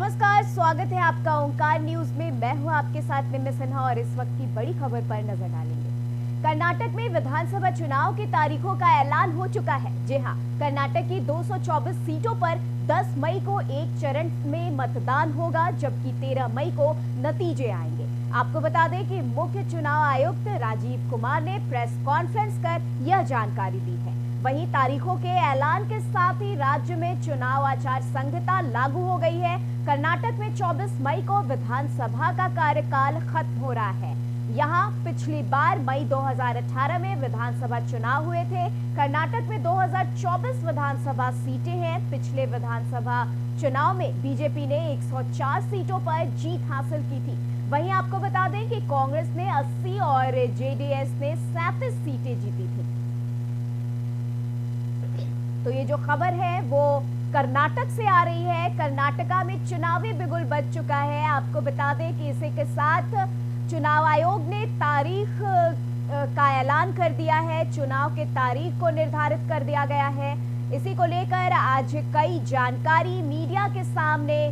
नमस्कार, स्वागत है आपका ओंकार न्यूज में। मैं हूं आपके साथ निम्न सिन्हा और इस वक्त की बड़ी खबर पर नजर डालेंगे। कर्नाटक में विधानसभा चुनाव की तारीखों का ऐलान हो चुका है। जी हां, कर्नाटक की 224 सीटों पर 10 मई को एक चरण में मतदान होगा, जबकि 13 मई को नतीजे आएंगे। आपको बता दें कि मुख्य चुनाव आयुक्त राजीव कुमार ने प्रेस कॉन्फ्रेंस कर यह जानकारी दी है। वहीं तारीखों के ऐलान के साथ ही राज्य में चुनाव आचार संहिता लागू हो गई है। कर्नाटक में 24 मई को विधानसभा का कार्यकाल खत्म हो रहा है। यहाँ पिछली बार मई 2018 में विधानसभा चुनाव हुए थे। कर्नाटक में 2024 विधानसभा सीटें हैं। पिछले विधानसभा चुनाव में बीजेपी ने 104 सीटों पर जीत हासिल की थी। वहीं आपको बता दें कि कांग्रेस ने 80 और जेडीएस ने 37 सीटें जीती थी। तो ये जो खबर है वो कर्नाटक से आ रही है। कर्नाटका में चुनावी बिगुल बज चुका है। आपको बता दें कि इसी के साथ चुनाव आयोग ने तारीख का ऐलान कर दिया है। चुनाव के तारीख को निर्धारित कर दिया गया है। इसी को लेकर आज कई जानकारी मीडिया के सामने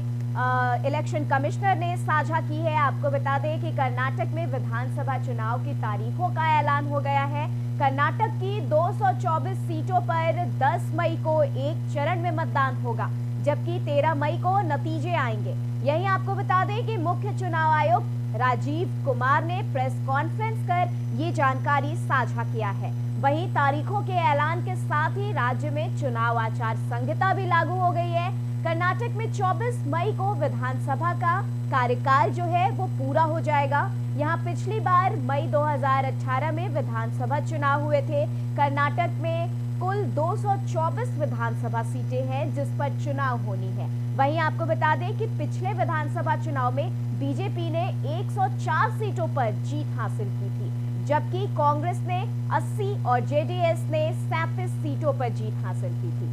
इलेक्शन कमिश्नर ने साझा की है। आपको बता दें कि कर्नाटक में विधानसभा चुनाव की तारीखों का ऐलान हो गया है। कर्नाटक की 224 सीटों पर 10 मई को एक चरण में मतदान होगा, जबकि 13 मई को नतीजे आएंगे। यही आपको बता दें कि मुख्य चुनाव आयुक्त राजीव कुमार ने प्रेस कॉन्फ्रेंस कर ये जानकारी साझा किया है। वहीं तारीखों के ऐलान के साथ ही राज्य में चुनाव आचार संहिता भी लागू हो गई है। कर्नाटक में 24 मई को विधानसभा का कार्यकाल जो है वो पूरा हो जाएगा। यहाँ पिछली बार मई 2018 में विधानसभा चुनाव हुए थे। कर्नाटक में कुल 224 विधानसभा सीटें हैं जिस पर चुनाव होनी है। वहीं आपको बता दें कि पिछले विधानसभा चुनाव में बीजेपी ने 104 सीटों पर जीत हासिल की थी, जबकि कांग्रेस ने 80 और जेडीएस ने 37 सीटों पर जीत हासिल की थी।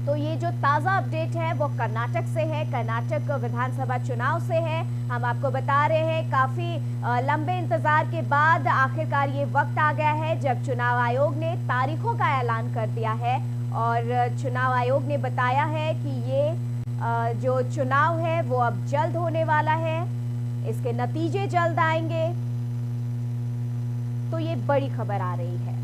तो ये जो ताज़ा अपडेट है वो कर्नाटक से है, कर्नाटक विधानसभा चुनाव से है। हम आपको बता रहे हैं काफ़ी लंबे इंतज़ार के बाद आखिरकार ये वक्त आ गया है जब चुनाव आयोग ने तारीखों का ऐलान कर दिया है। और चुनाव आयोग ने बताया है कि ये जो चुनाव है वो अब जल्द होने वाला है, इसके नतीजे जल्द आएंगे। तो ये बड़ी खबर आ रही है।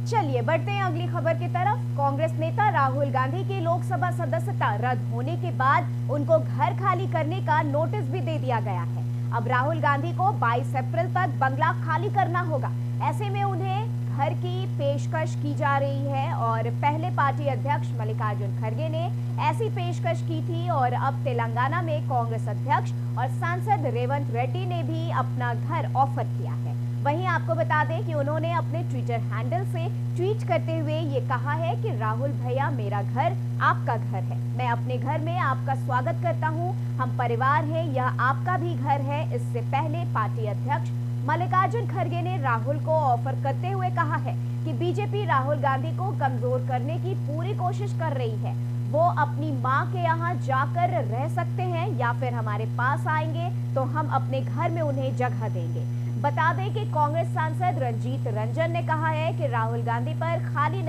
चलिए बढ़ते हैं अगली खबर की तरफ। कांग्रेस नेता राहुल गांधी की लोकसभा सदस्यता रद्द होने के बाद उनको घर खाली करने का नोटिस भी दे दिया गया है। अब राहुल गांधी को 22 अप्रैल तक बंगला खाली करना होगा। ऐसे में उन्हें घर की पेशकश की जा रही है और पहले पार्टी अध्यक्ष मल्लिकार्जुन खड़गे ने ऐसी पेशकश की थी और अब तेलंगाना में कांग्रेस अध्यक्ष और सांसद रेवंत रेड्डी ने भी अपना घर ऑफर किया है। वहीं आपको बता दें कि उन्होंने अपने ट्विटर हैंडल से ट्वीट करते हुए ये कहा है कि राहुल भैया, मेरा घर आपका घर है। मैं अपने घर में आपका स्वागत करता हूं। हम परिवार हैं, यह आपका भी घर है। इससे पहले पार्टी अध्यक्ष मल्लिकार्जुन खड़गे ने राहुल को ऑफर करते हुए कहा है कि बीजेपी राहुल गांधी को कमजोर करने की पूरी कोशिश कर रही है। वो अपनी मां के यहाँ जाकर रह सकते हैं या फिर हमारे पास आएंगे तो हम अपने घर में उन्हें जगह देंगे। बता दें कि कांग्रेस सांसद रंजीत रंजन ने कहा है कि राहुल गांधी घर खाली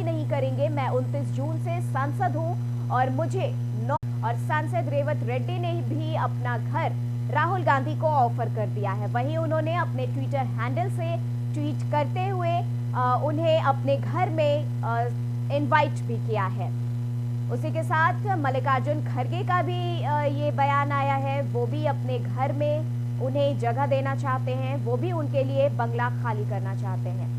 नहीं करेंगे। मैं 29 जून से सांसद हूं और मुझे और सांसद रेवंत रेड्डी ने भी अपना घर राहुल गांधी को ऑफर कर दिया है। वहीं उन्होंने अपने ट्विटर हैंडल से ट्वीट करते हुए उन्हें अपने घर में इनवाइट भी किया है। उसी के साथ मल्लिकार्जुन खड़गे का भी ये बयान आया है। वो भी अपने घर में उन्हें जगह देना चाहते हैं, वो भी उनके लिए बंगला खाली करना चाहते हैं।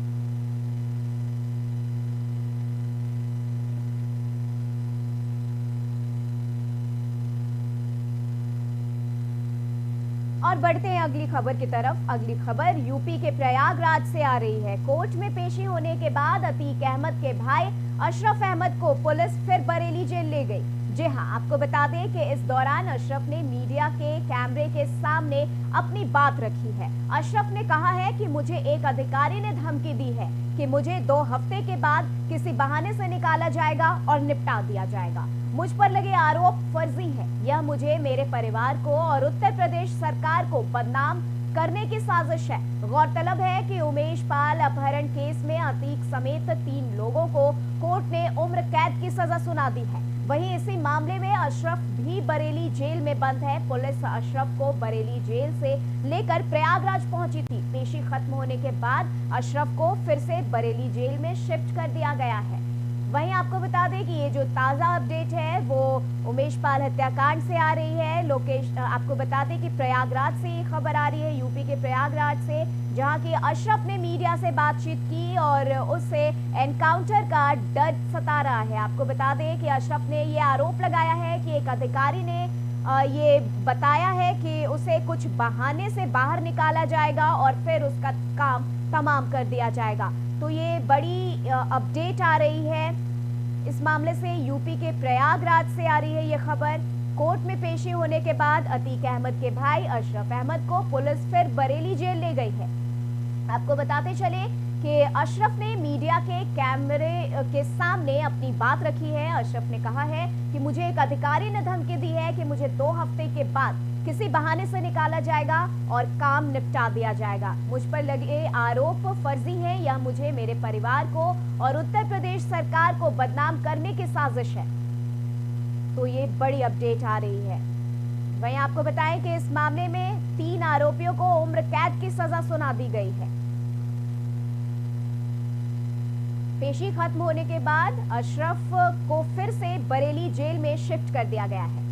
और बढ़ते हैं अगली खबर की तरफ। अगली खबर यूपी के प्रयागराज से आ रही है। कोर्ट में पेशी होने के बाद अतीक अहमद के भाई अशरफ अहमद को पुलिस फिर बरेली जेल ले गई। जी हां, आपको बता दें कि इस दौरान अशरफ ने मीडिया के कैमरे के सामने अपनी बात रखी है। अशरफ ने कहा है कि मुझे एक अधिकारी ने धमकी दी है कि मुझे 2 हफ्ते के बाद किसी बहाने से निकाला जाएगा और निपटा दिया जाएगा। मुझ पर लगे आरोप फर्जी है। यह मुझे, मेरे परिवार को और उत्तर प्रदेश सरकार को बदनाम करने की साजिश है। गौरतलब है कि उमेश पाल अपहरण केस में अतीक समेत 3 लोगों को कोर्ट ने उम्र कैद की सजा सुना दी है। वहीं इसी मामले में अशरफ भी बरेली जेल में बंद है। पुलिस अशरफ को बरेली जेल से लेकर प्रयागराज पहुंची थी। पेशी खत्म होने के बाद अशरफ को फिर से बरेली जेल में शिफ्ट कर दिया गया है। वहीं आपको बता दें कि ये जो ताजा अपडेट है वो उमेश पाल हत्याकांड से आ रही है। लोकेश, आपको बता दें कि प्रयागराज से ये खबर आ रही है, यूपी के प्रयागराज से, जहां की अशरफ ने मीडिया से बातचीत की और उससे एनकाउंटर का डर सता रहा है। आपको बता दें कि अशरफ ने ये आरोप लगाया है कि एक अधिकारी ने ये बताया है कि उसे कुछ बहाने से बाहर निकाला जाएगा और फिर उसका काम तमाम कर दिया जाएगा। तो ये बड़ी अपडेट आ रही है इस मामले से। यूपी के प्रयागराज से आ रही है ये खबर। कोर्ट में पेशी होने के बाद अतीक अहमद के भाई अशरफ अहमद को पुलिस फिर बरेली जेल ले गई है। आपको बताते चले कि अशरफ ने मीडिया के कैमरे के सामने अपनी बात रखी है। अशरफ ने कहा है कि मुझे एक अधिकारी ने धमकी दी है कि मुझे 2 हफ्ते के बाद किसी बहाने से निकाला जाएगा और काम निपटा दिया जाएगा। मुझ पर लगे आरोप फर्जी हैं। यह मुझे, मेरे परिवार को और उत्तर प्रदेश सरकार को बदनाम करने की साजिश है। तो ये बड़ी अपडेट आ रही है। वहीं आपको बताएं कि इस मामले में 3 आरोपियों को उम्र कैद की सजा सुना दी गई है। पेशी खत्म होने के बाद अशरफ को फिर से बरेली जेल में शिफ्ट कर दिया गया है।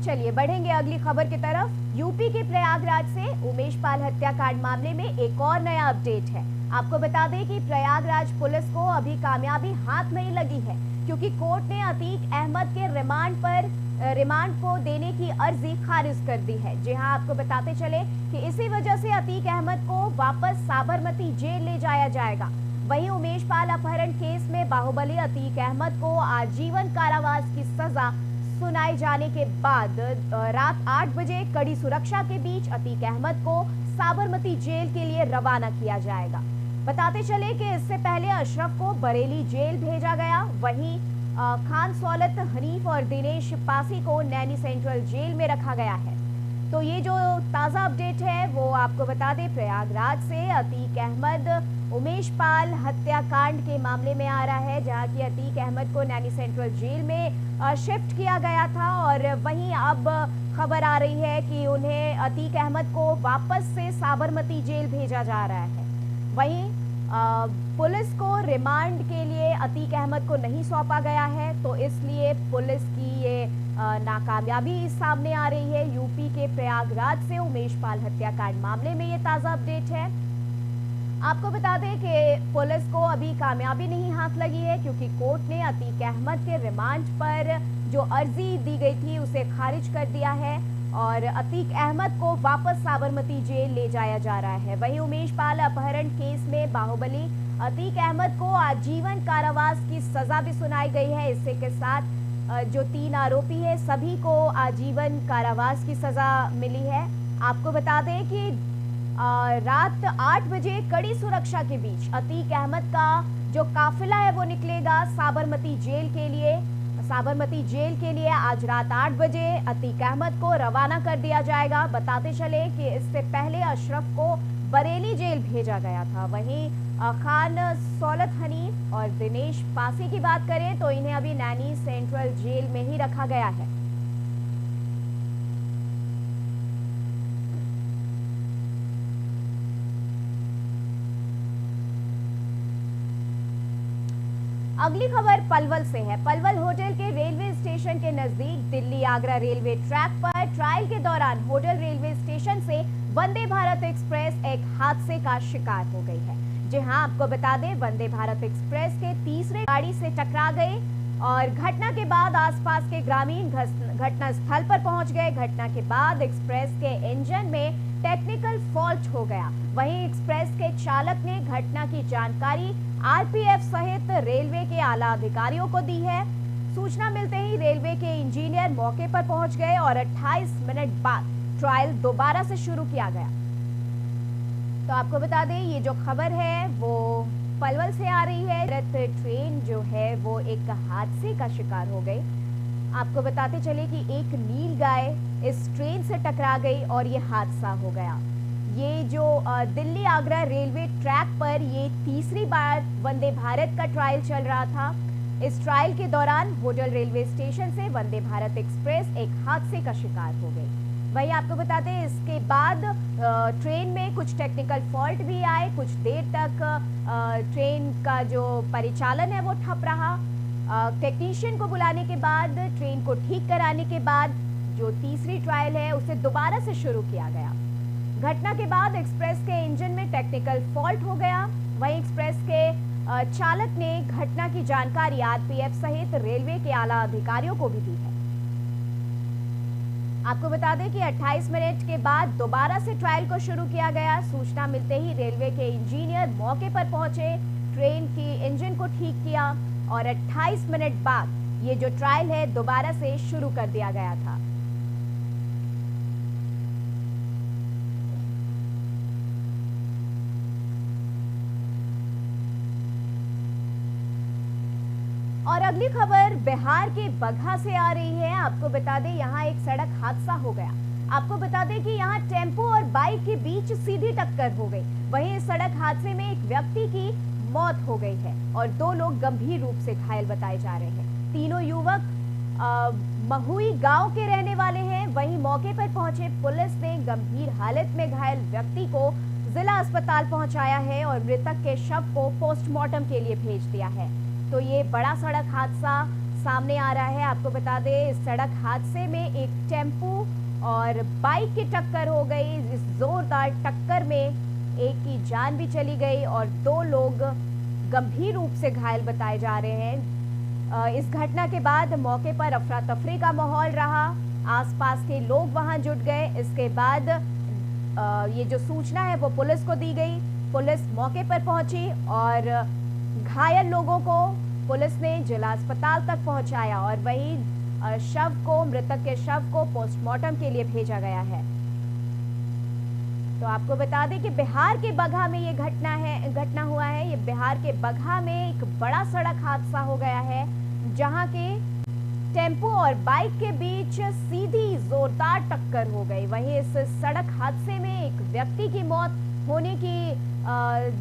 चलिए बढ़ेंगे अगली खबर की तरफ। यूपी के प्रयागराज से उमेश पाल हत्याकांड मामले में एक और नया अपडेट है। आपको बता दें कि प्रयागराज पुलिस को अभी कामयाबी हाथ नहीं लगी है, क्योंकि कोर्ट ने अतीक अहमद के रिमांड को देने की अर्जी खारिज कर दी है। जी हां, आपको बताते चले कि इसी वजह से अतीक अहमद को वापस साबरमती जेल ले जाया जाएगा। वहीं उमेश पाल अपहरण केस में बाहुबली अतीक अहमद को आजीवन कारावास की सजा सुनाए जाने के बाद रात 8 बजे कड़ी सुरक्षा के बीच अतीक अहमद को साबरमती जेल के लिए रवाना किया जाएगा। बताते चले कि इससे पहले अशरफ को बरेली जेल भेजा गया। वहीं खान सौलत हनीफ और दिनेश पासी को नैनी सेंट्रल जेल में रखा गया है। तो ये जो ताज़ा अपडेट है वो आपको बता दें प्रयागराज से। अतीक अहमद उमेश पाल हत्याकांड के मामले में आ रहा है, जहां की अतीक अहमद को नैनी सेंट्रल जेल में शिफ्ट किया गया था और वहीं अब खबर आ रही है कि उन्हें अतीक अहमद को वापस से साबरमती जेल भेजा जा रहा है। वहीं पुलिस को रिमांड के लिए अतीक अहमद को नहीं सौंपा गया है, तो इसलिए पुलिस की ये नाकामयाबी सामने आ रही है। यूपी के प्रयागराज से उमेश पाल हत्याकांड मामले में ये ताज़ा अपडेट है। आपको बता दें कि पुलिस को अभी कामयाबी नहीं हाथ लगी है, क्योंकि कोर्ट ने अतीक अहमद के रिमांड पर जो अर्जी दी गई थी उसे खारिज कर दिया है और अतीक अहमद को वापस साबरमती जेल ले जाया जा रहा है। वहीं उमेश पाल अपहरण केस में बाहुबली अतीक अहमद को आजीवन कारावास की सजा भी सुनाई गई है। इससे के साथ जो 3 आरोपी है सभी को आजीवन कारावास की सजा मिली है। आपको बता दें कि रात 8 बजे कड़ी सुरक्षा के बीच अतीक अहमद का जो काफिला है वो निकलेगा साबरमती जेल के लिए। साबरमती जेल के लिए आज रात 8 बजे अतीक अहमद को रवाना कर दिया जाएगा। बताते चले कि इससे पहले अशरफ को बरेली जेल भेजा गया था। वहीं खान सौलत हनीफ और दिनेश पासी की बात करें तो इन्हें अभी नैनी सेंट्रल जेल में ही रखा गया है। अगली खबर पलवल से है। पलवल होटल के रेलवे स्टेशन के नजदीक दिल्ली आगरा रेलवे ट्रैक पर ट्रायल के दौरान होटल रेलवे स्टेशन से वंदे भारत एक्सप्रेस एक हादसे का शिकार हो गई है। जी हां, आपको बता दें वंदे भारत एक्सप्रेस के तीसरे गाड़ी से टकरा गए और घटना के बाद आसपास के ग्रामीण घटना स्थल पर पहुंच गए। घटना के बाद एक्सप्रेस के इंजन में टेक्निकल फॉल्ट हो गया। वहीं एक्सप्रेस के चालक ने घटना की जानकारी आरपीएफ सहित रेलवे के आला अधिकारियों को दी है। सूचना मिलते ही रेलवे के इंजीनियर मौके पर पहुंच गए और 28 मिनट बाद ट्रायल दोबारा से शुरू किया गया। तो आपको बता दें, ये जो खबर है वो पलवल से आ रही है। ट्रेन जो है वो एक हादसे का शिकार हो गई। आपको बताते चले कि एक नील गाय इस ट्रेन से टकरा गई और ये हादसा हो गया। ये जो दिल्ली आगरा रेलवे ट्रैक पर ये तीसरी बार वंदे भारत का ट्रायल चल रहा था। इस ट्रायल के दौरान होडल रेलवे स्टेशन से वंदे भारत एक्सप्रेस एक हादसे का शिकार हो गई। वहीं आपको बताते हैं, इसके बाद ट्रेन में कुछ टेक्निकल फॉल्ट भी आए। कुछ देर तक ट्रेन का जो परिचालन है वो ठप रहा। टेक्नीशियन को बुलाने के बाद, ट्रेन को ठीक कराने के बाद जो तीसरी ट्रायल है उसे दोबारा से शुरू किया गया। घटना के बाद एक्सप्रेस के इंजन में टेक्निकल फॉल्ट हो गया। वहीं एक्सप्रेस के चालक ने घटना की जानकारी आरपीएफ सहित रेलवे के आला अधिकारियों को भी दी है। आपको बता दें कि 28 मिनट के बाद दोबारा से ट्रायल को शुरू किया गया। सूचना मिलते ही रेलवे के इंजीनियर मौके पर पहुंचे, ट्रेन की इंजन को ठीक किया और 28 मिनट बाद ये जो ट्रायल है दोबारा से शुरू कर दिया गया था। और अगली खबर बिहार के बगहा से आ रही है। आपको बता दें, यहाँ एक सड़क हादसा हो गया। आपको बता दें कि यहाँ टेम्पो और बाइक के बीच सीधी टक्कर हो गई। वहीं इस सड़क हादसे में एक व्यक्ति की मौत हो गई है और 2 लोग गंभीर रूप से घायल बताए जा रहे हैं। तीनों युवक महुई गांव के रहने वाले हैं। वहीं मौके पर पहुंचे पुलिस ने गंभीर हालत में घायल व्यक्ति को जिला अस्पताल पहुंचाया है और मृतक के शव को पोस्टमार्टम के लिए भेज दिया है। तो ये बड़ा सड़क हादसा सामने आ रहा है। आपको बता दें, इस सड़क हादसे में एक टेम्पो और बाइक की टक्कर हो गई। इस जोरदार टक्कर में एक की जान भी चली गई और 2 लोग गंभीर रूप से घायल बताए जा रहे हैं। इस घटना के बाद मौके पर अफरा तफरी का माहौल रहा। आसपास के लोग वहां जुट गए। इसके बाद ये जो सूचना है वो पुलिस को दी गई। पुलिस मौके पर पहुंची और घायल लोगों को पुलिस ने जिला अस्पताल तक पहुंचाया और वहीं मृतक के शव को पोस्टमार्टम के लिए भेजा गया है। तो आपको बता दें कि बिहार के बगहा में ये घटना हुआ है। ये बिहार के बगहा में एक बड़ा सड़क हादसा हो गया है, जहां के टेम्पो और बाइक के बीच सीधी जोरदार टक्कर हो गई। वहीं इस सड़क हादसे में एक व्यक्ति की मौत होने की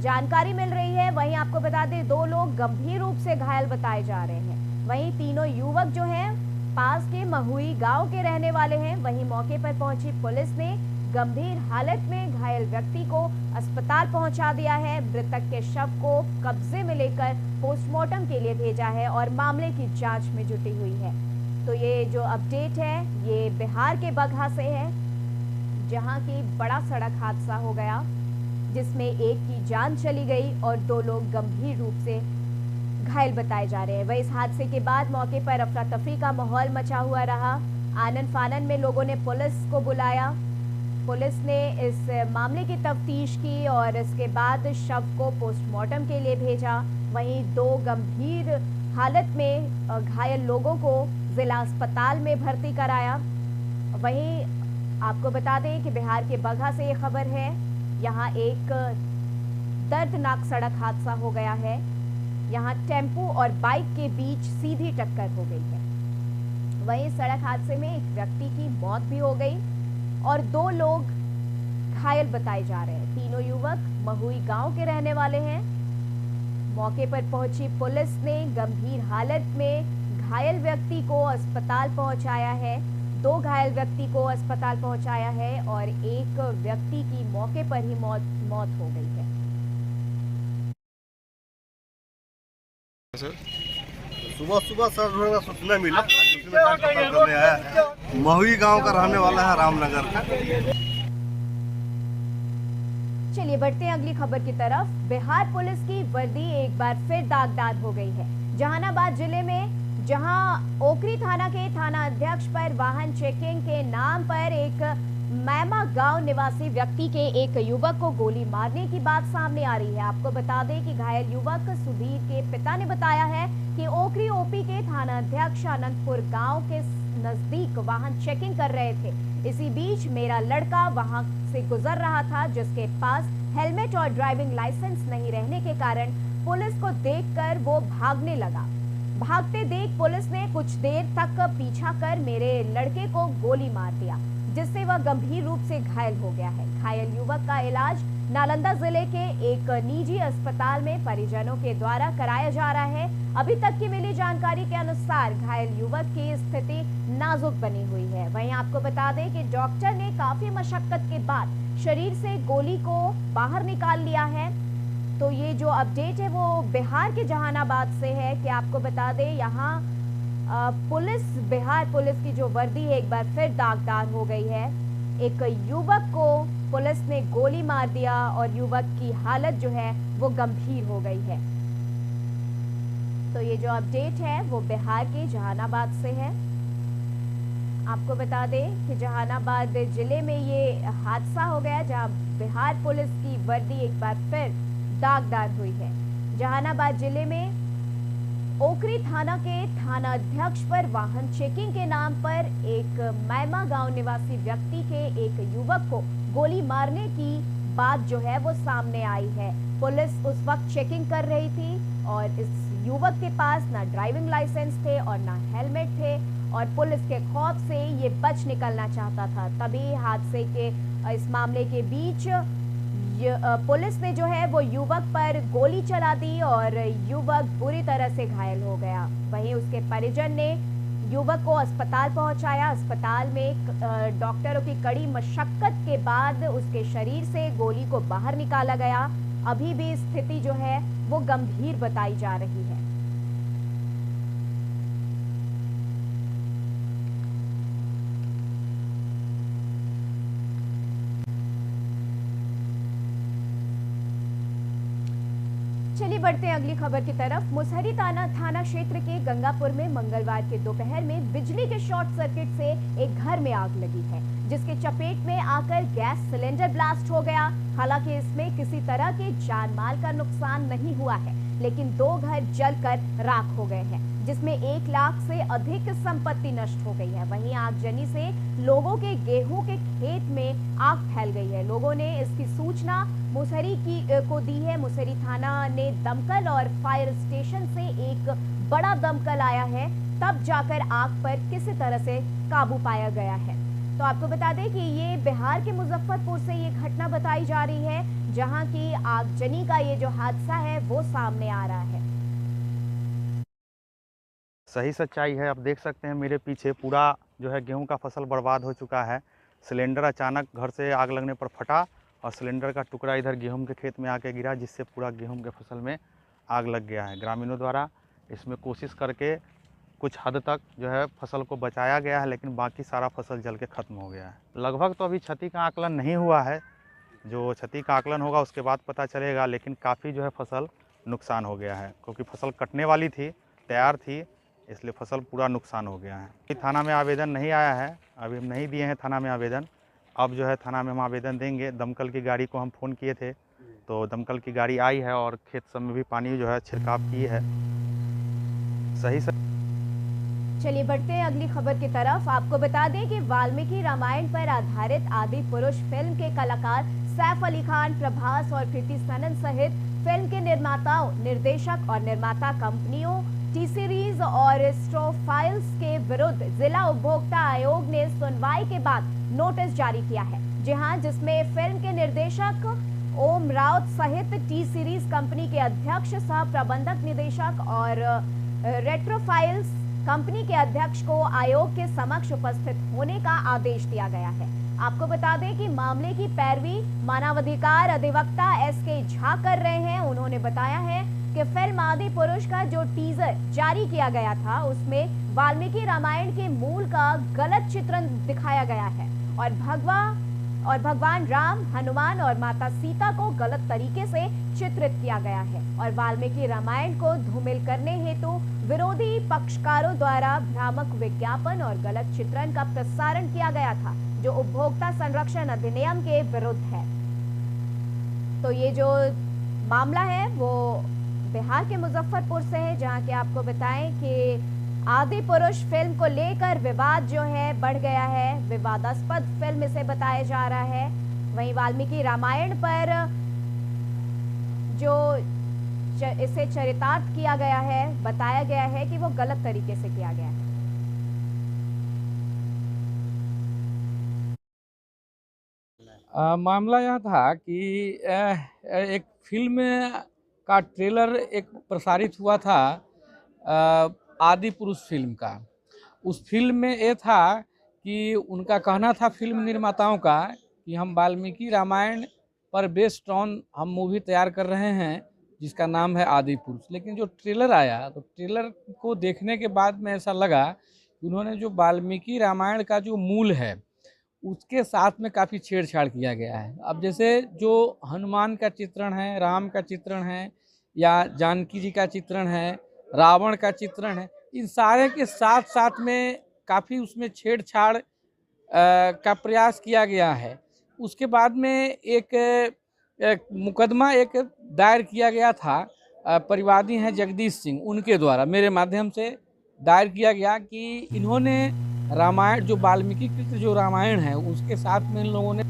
जानकारी मिल रही है। वहीं आपको बता दें, 2 लोग गंभीर रूप से घायल बताए जा रहे हैं। वहीं तीनों युवक जो हैं पास के महुई गांव के रहने वाले हैं। वहीं मौके पर पहुंची पुलिस ने गंभीर हालत में घायल व्यक्ति को अस्पताल पहुंचा दिया है। मृतक के शव को कब्जे में लेकर पोस्टमार्टम के लिए भेजा है और मामले की जांच में जुटी हुई है। तो ये जो अपडेट है ये बिहार के बगहा से है, जहां की बड़ा सड़क हादसा हो गया जिसमें एक की जान चली गई और 2 लोग गंभीर रूप से घायल बताए जा रहे हैं। वह इस हादसे के बाद मौके पर अफरा तफरी का माहौल मचा हुआ रहा। आनन फानन में लोगों ने पुलिस को बुलाया। पुलिस ने इस मामले की तफ्तीश की और इसके बाद शव को पोस्टमार्टम के लिए भेजा। वहीं 2 गंभीर हालत में घायल लोगों को जिला अस्पताल में भर्ती कराया। वहीं आपको बता दें कि बिहार के बगहा से ये खबर है। यहाँ एक दर्दनाक सड़क हादसा हो गया है। यहाँ टेम्पो और बाइक के बीच सीधी टक्कर हो गई है। वहीं सड़क हादसे में एक व्यक्ति की मौत भी हो गई और 2 लोग घायल बताए जा रहे हैं। तीनों युवक महुई गांव के रहने वाले हैं। मौके पर पहुंची पुलिस ने गंभीर हालत में घायल व्यक्ति को अस्पताल पहुंचाया है। 2 घायल व्यक्ति को अस्पताल पहुंचाया है और एक व्यक्ति की मौके पर ही मौत हो गई है। सुबह सर सूचना मिला, करने आया है। महुई गांव का रहने वाला है, रामनगर का। चलिए बढ़ते हैं अगली खबर की तरफ। बिहार पुलिस की वर्दी एक बार फिर दागदार हो गई है। जहानाबाद जिले में जहां ओकरी थाना के थाना अध्यक्ष पर वाहन चेकिंग के नाम पर एक मैमा गांव निवासी व्यक्ति के एक युवक को गोली मारने की बात सामने आ रही है। आपको बता दें कि घायल युवक सुधीर के पिता ने बताया है कि ओखरी ओपी के थाना अध्यक्ष अनंतपुर गांव के नजदीक वाहन चेकिंग कर रहे थे। इसी बीच मेरा लड़का वहां से गुजर रहा था, जिसके पास हेलमेट और ड्राइविंग लाइसेंस नहीं रहने के कारण पुलिस को देखकर वो भागने लगा। भागते देख पुलिस ने कुछ देर तक पीछा कर मेरे लड़के को गोली मार दिया, जिससे वह गंभीर रूप से घायल हो गया है। घायल युवक का इलाज नालंदा जिले के एक निजी अस्पताल में परिजनों के द्वारा कराया जा रहा है। अभी तक की मिली जानकारी के अनुसार घायल युवक की स्थिति नाजुक बनी हुई है। वहीं आपको बता दें कि डॉक्टर ने काफी मशक्कत के बाद शरीर से गोली को बाहर निकाल लिया है। तो ये जो अपडेट है वो बिहार के जहानाबाद से है कि आपको बता दें यहाँ बिहार पुलिस की जो वर्दी है एक बार फिर दागदार हो गई है। एक युवक को पुलिस ने गोली मार दिया और युवक की हालत जो है वो गंभीर हो गई है। तो ये जो अपडेट है वो बिहार के जहानाबाद से है। आपको बता दें कि जहानाबाद जिले में ये हादसा हो गया, जहां बिहार पुलिस की वर्दी एक बार फिर दागदार हुई है। जहानाबाद जिले में ओखरी थाना के थाना अध्यक्ष पर वाहन चेकिंग के नाम पर एक मैमा गांव निवासी व्यक्ति के एक युवक को गोली मारने की बात जो है वो सामने आई है। पुलिस उस वक्त चेकिंग कर रही थी और इस युवक के पास ना ड्राइविंग लाइसेंस थे और ना हेलमेट थे और पुलिस के खौफ से ये बच निकलना चाहता था। तभी हादसे के इस मामले के बीच पुलिस ने जो है वो युवक पर गोली चला दी और युवक बुरी तरह से घायल हो गया। वहीं उसके परिजन ने युवक को अस्पताल पहुंचाया। अस्पताल में डॉक्टरों की कड़ी मशक्कत के बाद उसके शरीर से गोली को बाहर निकाला गया। अभी भी स्थिति जो है वो गंभीर बताई जा रही है। चलिए बढ़ते हैं अगली खबर की तरफ। मुसहरी थाना क्षेत्र के गंगापुर में मंगलवार के दोपहर में बिजली के शॉर्ट सर्किट से एक घर में आग लगी है, जिसके चपेट में आकर गैस सिलेंडर ब्लास्ट हो गया। हालांकि इसमें किसी तरह के जान माल का नुकसान नहीं हुआ है, लेकिन 2 घर जलकर राख हो गए हैं, जिसमें 1 लाख से अधिक संपत्ति नष्ट हो गई है। वहीं आगजनी से लोगों के गेहूं के खेत में आग फैल गई है। लोगों ने इसकी सूचना मुसहरी को दी है। मुसहरी थाना ने दमकल और फायर स्टेशन से एक बड़ा दमकल आया है, तब जाकर आग पर किसी तरह से काबू पाया गया है। तो आपको बता दें कि ये बिहार के मुजफ्फरपुर से ये घटना बताई जा रही है, जहां की आगजनी का ये जो हादसा है वो सामने आ रहा है। सही सच्चाई है। आप देख सकते हैं मेरे पीछे पूरा जो है गेहूं का फसल बर्बाद हो चुका है। सिलेंडर अचानक घर से आग लगने पर फटा और सिलेंडर का टुकड़ा इधर गेहूं के खेत में आके गिरा, जिससे पूरा गेहूं के फसल में आग लग गया है। ग्रामीणों द्वारा इसमें कोशिश करके कुछ हद तक जो है फसल को बचाया गया है, लेकिन बाकी सारा फसल जल के ख़त्म हो गया है। लगभग तो अभी क्षति का आकलन नहीं हुआ है, जो क्षति का आकलन होगा उसके बाद पता चलेगा, लेकिन काफ़ी जो है फसल नुकसान हो गया है, क्योंकि फसल कटने वाली थी, तैयार थी, इसलिए फसल पूरा नुकसान हो गया है। थाना में आवेदन नहीं आया है, अभी हम नहीं दिए हैं थाना में आवेदन। अब जो है थाना में हम आवेदन देंगे। दमकल की गाड़ी को हम फ़ोन किए थे, तो दमकल की गाड़ी आई है और खेत सब में भी पानी जो है छिड़काव की है। सही सर। चलिए बढ़ते हैं अगली खबर की तरफ। आपको बता दें कि वाल्मीकि रामायण पर आधारित आदि पुरुष फिल्म के कलाकार सैफ अली खान, प्रभास और कृति सनन सहित फिल्म के निर्माताओं, निर्देशक और निर्माता कंपनियों टी सीरीज और स्ट्रोफाइल्स के विरुद्ध जिला उपभोक्ता आयोग ने सुनवाई के बाद नोटिस जारी किया है। जी हां, जिसमें फिल्म के निर्देशक ओम राउत सहित टी सीरीज कंपनी के अध्यक्ष, सह प्रबंधक निदेशक और रेट्रोफाइल्स कंपनी के अध्यक्ष को आयोग के समक्ष उपस्थित होने का आदेश दिया गया है। आपको बता दें कि मामले की पैरवी मानवाधिकार अधिवक्ता एसके झा कर रहे हैं। उन्होंने बताया है कि फिल्म आदि पुरुष का जो टीजर जारी किया गया था उसमें वाल्मीकि रामायण के मूल का गलत चित्रण दिखाया गया है और भगवान राम, हनुमान और माता सीता को गलत तरीके से चित्रित किया गया है और वाल्मीकि रामायण को धूमिल करने हेतु विरोधी पक्षकारों द्वारा भ्रामक विज्ञापन और गलत चित्रण का प्रसारण किया गया था, जो उपभोक्ता संरक्षण अधिनियम के विरुद्ध है। तो ये जो मामला है वो बिहार के मुजफ्फरपुर से है, जहां के आपको बताएं कि आदि पुरुष फिल्म को लेकर विवाद जो है बढ़ गया है। विवादास्पद फिल्म इसे बताया जा रहा है। वहीं वाल्मीकि रामायण पर जो इसे चरितार्थ किया गया है, बताया गया है कि वो गलत तरीके से किया गया है। मामला यह था कि एक फिल्म का ट्रेलर एक प्रसारित हुआ था आदि पुरुष फिल्म का। उस फिल्म में ये था कि उनका कहना था फिल्म निर्माताओं का कि हम वाल्मीकि रामायण पर बेस्ड ऑन हम मूवी तैयार कर रहे हैं जिसका नाम है आदि पुरुष। लेकिन जो ट्रेलर आया तो ट्रेलर को देखने के बाद में ऐसा लगा कि उन्होंने जो वाल्मीकि रामायण का जो मूल है उसके साथ में काफ़ी छेड़छाड़ किया गया है। अब जैसे जो हनुमान का चित्रण है, राम का चित्रण है, या जानकी जी का चित्रण है, रावण का चित्रण है, इन सारे के साथ साथ में काफ़ी उसमें छेड़छाड़ का प्रयास किया गया है। उसके बाद में एक मुकदमा एक दायर किया गया था, परिवादी हैं जगदीश सिंह, उनके द्वारा मेरे माध्यम से दायर किया गया कि इन्होंने रामायण जो वाल्मीकि कृत जो रामायण है उसके साथ में इन लोगों ने।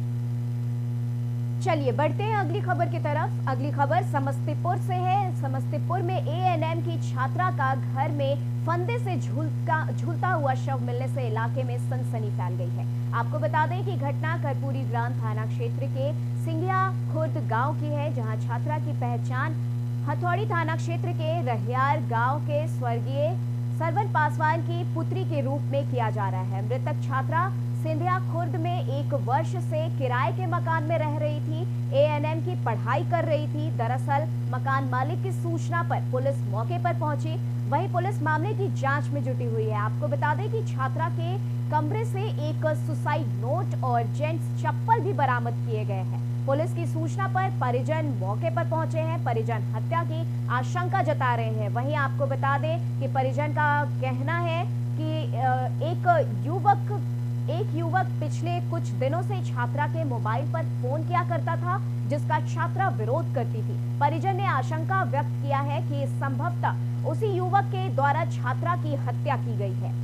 चलिए बढ़ते हैं अगली खबर की तरफ। अगली खबर समस्तीपुर से है। समस्तीपुर में एएनएम की छात्रा का घर में फंदे से झूलता हुआ शव मिलने से इलाके में सनसनी फैल गई है। आपको बता दें कि घटना कर्पूरी ग्राम थाना क्षेत्र के सिंघिया खुर्द गांव की है, जहां छात्रा की पहचान हथौड़ी थाना क्षेत्र के रहियार गांव के स्वर्गीय सरवन पासवान की पुत्री के रूप में किया जा रहा है। मृतक छात्रा सिंधिया खुर्द में 1 वर्ष से किराए के मकान में रह रही थी। एएनएम की पढ़ाई कर रही थी। दरअसल मकान मालिक की सूचना पर पुलिस मौके पर पहुंची। वहीं पुलिस मामले की जांच में जुटी हुई है। आपको बता दें कि छात्रा के कमरे से एक सुसाइड नोट और जेंट्स चप्पल भी बरामद किए गए हैं। पुलिस की सूचना पर परिजन मौके पर पहुंचे हैं। परिजन हत्या की आशंका जता रहे हैं। वहीं आपको बता दें कि परिजन का कहना है कि एक युवक पिछले कुछ दिनों से छात्रा के मोबाइल पर फोन किया करता था, जिसका छात्रा विरोध करती थी। परिजन ने आशंका व्यक्त किया है कि संभवतः उसी युवक के द्वारा छात्रा की हत्या की गई है।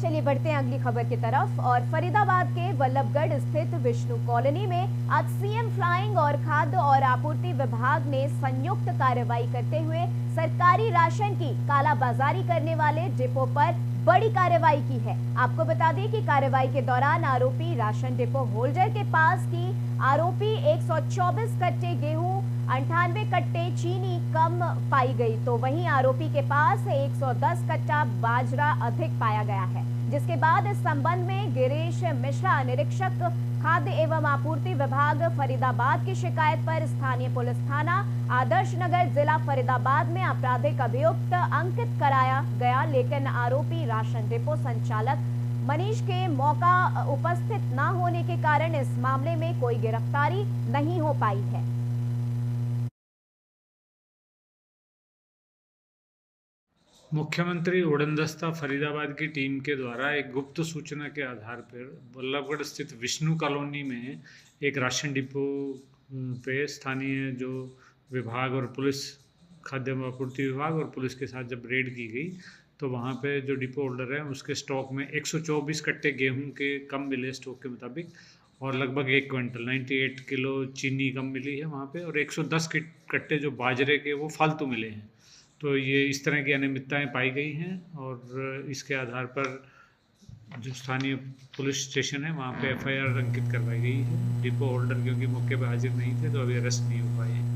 चलिए बढ़ते हैं अगली खबर की तरफ। और फरीदाबाद के वल्लभगढ़ स्थित विष्णु कॉलोनी में आज सीएम फ्लाइंग और खाद्य और आपूर्ति विभाग ने संयुक्त कार्रवाई करते हुए सरकारी राशन की कालाबाजारी करने वाले डिपो पर बड़ी कार्रवाई की है। आपको बता दें कि कार्रवाई के दौरान आरोपी राशन डिपो होल्डर के पास की आरोपी 124 कट्टे गेहूं, 98 कट्टे चीनी कम पाई गई, तो वहीं आरोपी के पास 110 कट्टा बाजरा अधिक पाया गया है। जिसके बाद इस संबंध में गिरीश मिश्रा, निरीक्षक खाद्य एवं आपूर्ति विभाग फरीदाबाद की शिकायत पर स्थानीय पुलिस थाना आदर्श नगर जिला फरीदाबाद में आपराधिक अभियुक्त अंकित कराया गया। लेकिन आरोपी राशन डिपो संचालक मनीष के मौका उपस्थित न होने के कारण इस मामले में कोई गिरफ्तारी नहीं हो पाई है। मुख्यमंत्री उड़नदस्ता फरीदाबाद की टीम के द्वारा एक गुप्त सूचना के आधार पर वल्लभगढ़ स्थित विष्णु कॉलोनी में एक राशन डिपो पे स्थानीय जो विभाग और पुलिस, खाद्य आपूर्ति विभाग और पुलिस के साथ जब रेड की गई तो वहाँ पे जो डिपो होल्डर है उसके स्टॉक में 124 कट्टे गेहूं के कम मिले स्टॉक के मुताबिक, और लगभग 1 क्विंटल 98 किलो चीनी कम मिली है वहाँ पे, और 110 कट्टे जो बाजरे के वो फालतू मिले हैं। तो ये इस तरह की अनियमितताएं पाई गई हैं और इसके आधार पर जो स्थानीय पुलिस स्टेशन है वहाँ पे एफआईआर अंकित करवाई गई है। डिपो होल्डर क्योंकि मौके पर हाजिर नहीं थे तो अभी अरेस्ट नहीं हो पाए हैं।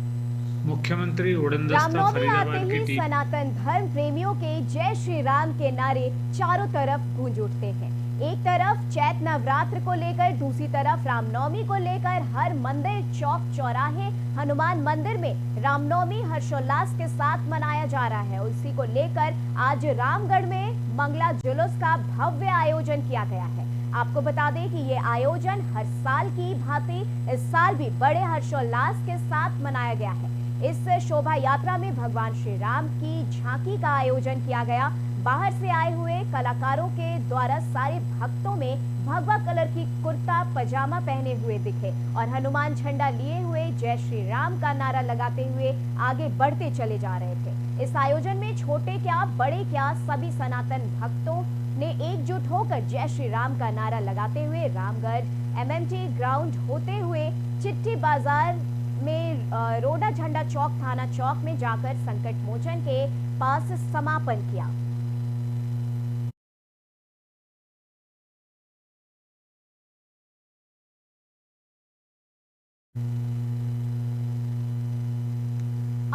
मुख्यमंत्री उड़नदस्ता फरीदाबाद की टीम। सनातन धर्म प्रेमियों के जय श्री राम के नारे चारों तरफ गूंज उठते हैं। एक तरफ चैत नवरात्र को लेकर, दूसरी तरफ रामनवमी को लेकर हर मंदिर, चौक चौराहे, हनुमान मंदिर में रामनवमी हर्षोल्लास के साथ मनाया जा रहा है। उसी को लेकर आज रामगढ़ में मंगला जुलूस का भव्य आयोजन किया गया है। आपको बता दें कि ये आयोजन हर साल की भांति इस साल भी बड़े हर्षोल्लास के साथ मनाया गया है। इस शोभा यात्रा में भगवान श्री राम की झांकी का आयोजन किया गया। बाहर से आए हुए कलाकारों के द्वारा सारे भक्तों में भगवा कलर की कुर्ता पजामा पहने हुए दिखे और हनुमान झंडा लिए हुए जय श्री राम का नारा लगाते हुए आगे बढ़ते चले जा रहे थे। इस आयोजन में छोटे क्या बड़े क्या सभी सनातन भक्तों ने एकजुट होकर जय श्री राम का नारा लगाते हुए रामगढ़ MMT ग्राउंड होते हुए चिट्ठी बाजार में रोडा झंडा चौक थाना चौक में जाकर संकट मोचन के पास समापन किया।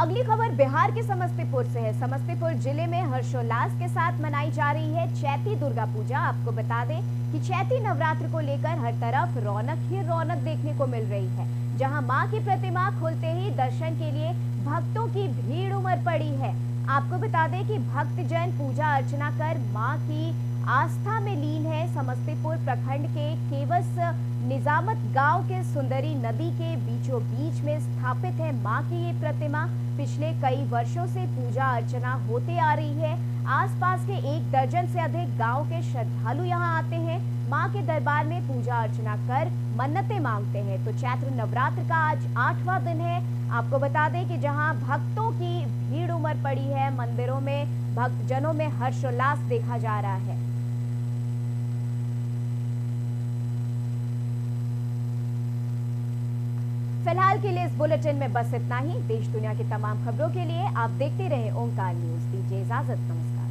अगली खबर बिहार के समस्तीपुर से है। समस्तीपुर जिले में हर्षोल्लास के साथ मनाई जा रही है चैती दुर्गा पूजा। आपको बता दें कि चैती नवरात्र को लेकर हर तरफ रौनक ही रौनक देखने को मिल रही है। जहां मां की प्रतिमा खुलते ही दर्शन के लिए भक्तों की भीड़ उमड़ पड़ी है। आपको बता दें कि भक्तजन पूजा अर्चना कर मां की आस्था में लीन है। समस्तीपुर प्रखंड के केवस निजामत गांव के सुंदरी नदी के बीचों बीच में स्थापित है मां की ये प्रतिमा। पिछले कई वर्षों से पूजा अर्चना होते आ रही है। आसपास के 1 दर्जन से अधिक गांव के श्रद्धालु यहां आते हैं, मां के दरबार में पूजा अर्चना कर मन्नतें मांगते हैं। तो चैत्र नवरात्र का आज 8वां दिन है। आपको बता दें कि जहां भक्तों की भीड़ उमड़ पड़ी है, मंदिरों में भक्तजनों में हर्षोल्लास देखा जा रहा है। फिलहाल के लिए इस बुलेटिन में बस इतना ही। देश दुनिया की तमाम खबरों के लिए आप देखते रहें ओंकार न्यूज। दीजिए इजाजत, नमस्कार।